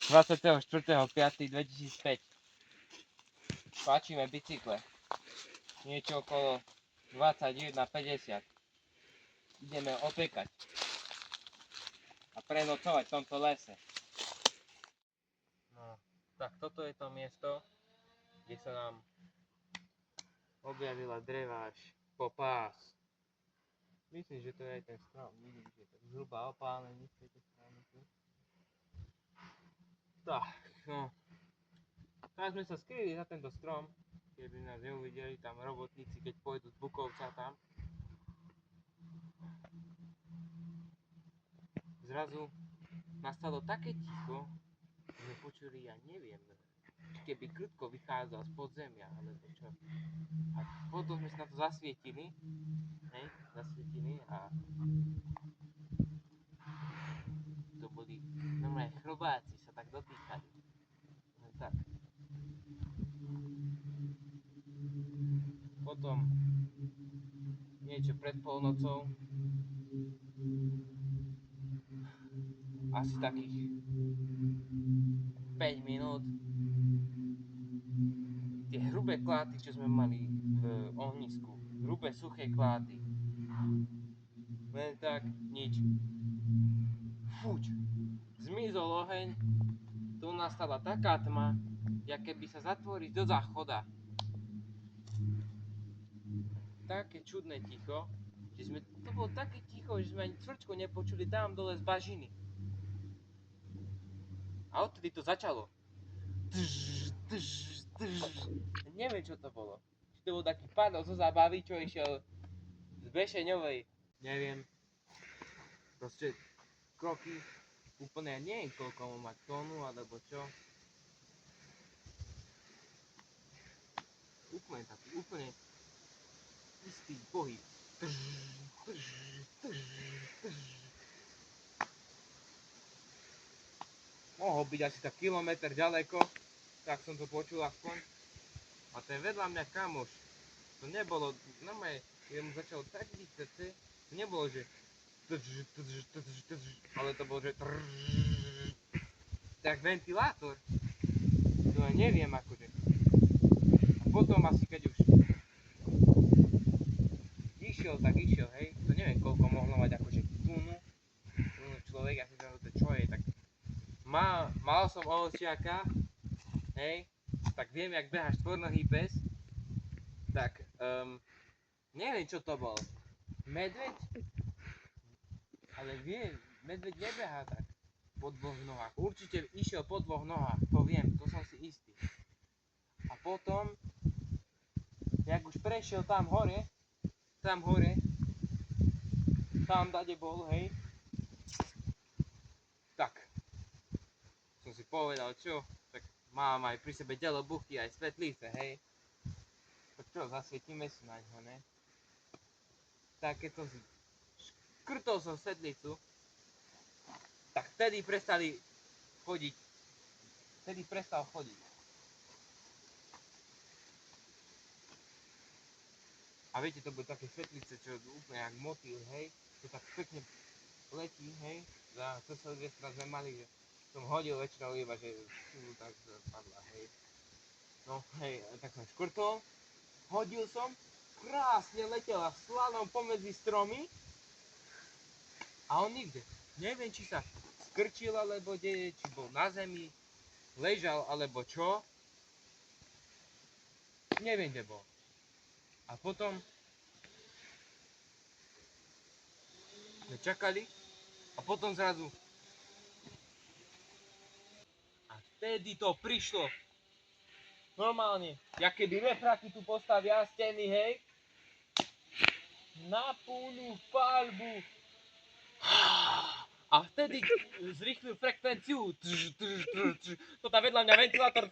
24.5.2005. Páčime bicykle. Niečo okolo 21.50. Ideme opekať a prenocovať v tomto lese. No, tak toto je to miesto, kde sa nám objavila dreva až po pás. Myslím, že to je aj ten strom. Vidím, že je to zhruba opálený z tejto strany tu. Tak, no. Teraz sme sa skryli za tento strom, keby nás neuvideli tam robotníci, keď pôjdu z Bukovca tam. Zrazu nastalo také ticho, že počuli, ja neviem, keby Krtko vychádzal z podzemia, alebo čo. A potom sme sa na to zasvietili, a to boli normálne chrobáci, sa tak dotýkali. No tak. Potom niečo pred polnocou, asi takých 5 minút, tie hrubé kláty, čo sme mali v ohnisku, hrubé suché kláty, len tak, nič. Fuč, zmizol oheň, tu nastala taká tma, jak keby sa zatvorí do záchoda. Také čudné ticho, že to bolo také ticho, že sme ani cvrčku nepočuli tam dole z bažiny. A odtedy to začalo. Neviem, čo to bolo. Či to bol taký pádol zo zábavy, čo išiel z Bešeňovej. Neviem. Proste kroky úplne, ja neviem, koľko má tónu, alebo čo. Úplne istý pohyb. Mohol byť asi tak kilometr ďaleko, tak som to počul aspoň. A ten vedľa mňa kamoš, to nebolo, normálne, keď mu začalo tak byť srdce, to nebolo, že ale to bolo, že tak ventilátor. To ja neviem akože. A potom asi keď už išiel, tak išiel, hej. To neviem koľko mohlo mať akože túnu človek, ja si to čo je, tak mal som ovociaka, hej, tak viem, jak beháš štvornohý pes, tak neviem, čo to bol. Medveď? Ale viem, medveď nebehá tak po dvoch nohách. Určite išiel po dvoch nohách, to viem, to som si istý. A potom, jak už prešiel tam hore, tam dade bol, hej, tak som si povedal, čo, tak mám aj pri sebe delobuchy, aj svetlice, hej. Tak čo, zasvietime si na ňo, ne? Tak keď som si škrtol som svetlicu, tak vtedy prestal chodiť. A viete, to boli také svetlice, čo úplne jak motýl, hej, to tak pekne letí, hej, za to Silvestra sme mali, že som hodil väčšinou iba, že tak padla, hej. No hej, tak som škrtol, hodil som, krásne letela slalom pomedzi stromy a on nikde. Neviem, či sa skrčil, alebo či bol na zemi, ležal, alebo čo. Neviem, kde bol. A potom sme čakali a potom zrazu a vtedy to prišlo. Normálne, jak keby refráky tu postavia steny, hej, na plnú paľbu. A vtedy zrýchlil frekvenciu. To tam vedľa mňa ventilátor.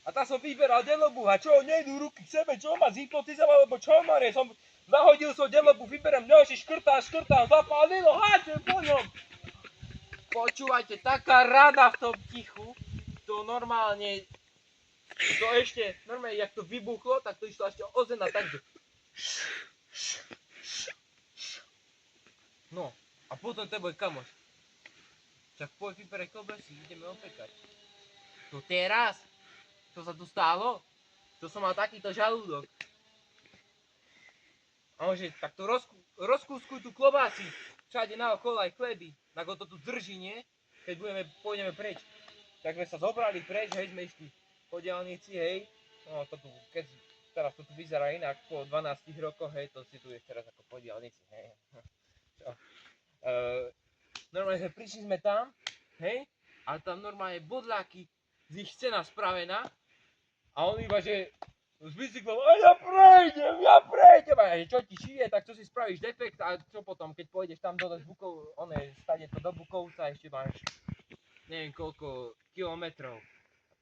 A tam som vyberal delobuch. A čo, nejdú ruky k sebe? Čo ma zhypnotizoval, alebo čo, Mare? Zahodil som delobuch, vyberiem ďalší, škrtám, zapálilo, háčem po ňom. Počúvajte, taká rada v tom tichu. To normálne, to ešte, normálne, jak to vybuchlo, tak to išlo ešte ozena, takže. No, a potom ten môj kamoš. Čak poď vyberaj klobásy, ideme opekať. To teraz? Čo sa tu stalo? To som mal takýto žalúdok. A on že, tak to rozkúskuj tu klobásy. Všade naokolo aj chleby. Tak to tu drží, nie? Keď pôjdeme preč. Tak sme sa zobrali preč, hej, sme išli po diaľnici, hej. No to tu, teraz to tu vyzerá inak po 12 rokoch, hej, to si tu je teraz ako po diaľnici, hej. Čo? Normálne prišli sme tam, hej, a tam normálne bodláky z ich scéna spravená a on iba, že s bicyklom, a ja prejdem, a čo ti šije, tak čo si spravíš defekt a čo potom, keď pôjdeš tam dole z Bukov, stade to do Bukovca, ešte máš neviem koľko kilometrov.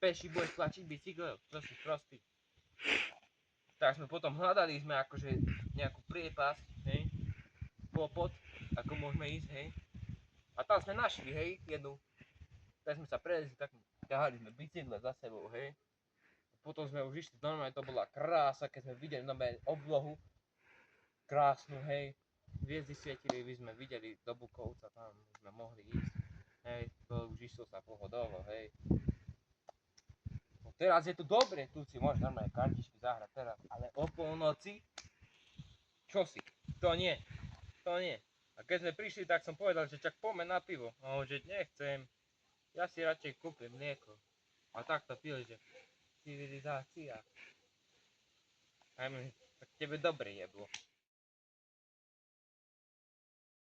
Peši budeš tlačiť bicykel, to si prostý. Tak sme potom hľadali sme akože nejakú priepasť, hej, klopot, ako môžeme ísť, hej. A tam sme našli, hej, jednu. Tak sme sa prelezli, tak ťahali sme bicykle za sebou, hej. Potom sme už išli, normálne to bola krása, keď sme videli normálne oblohu. Krásnu, hej. Hviezdy svietili, by sme videli do Bukovca, tam sme mohli ísť. Hej, to už išlo sa pohodovo, hej. No teraz je to dobre, tu si môžeš normálne kartičky zahrať teraz, ale o polnoci? Čo si? To nie. A keď sme prišli, tak som povedal, že čak poďme na pivo. A on že nechcem, ja si radšej kúpim mlieko. A tak to pil, že civilizácia. A tak tebe dobre jeblo.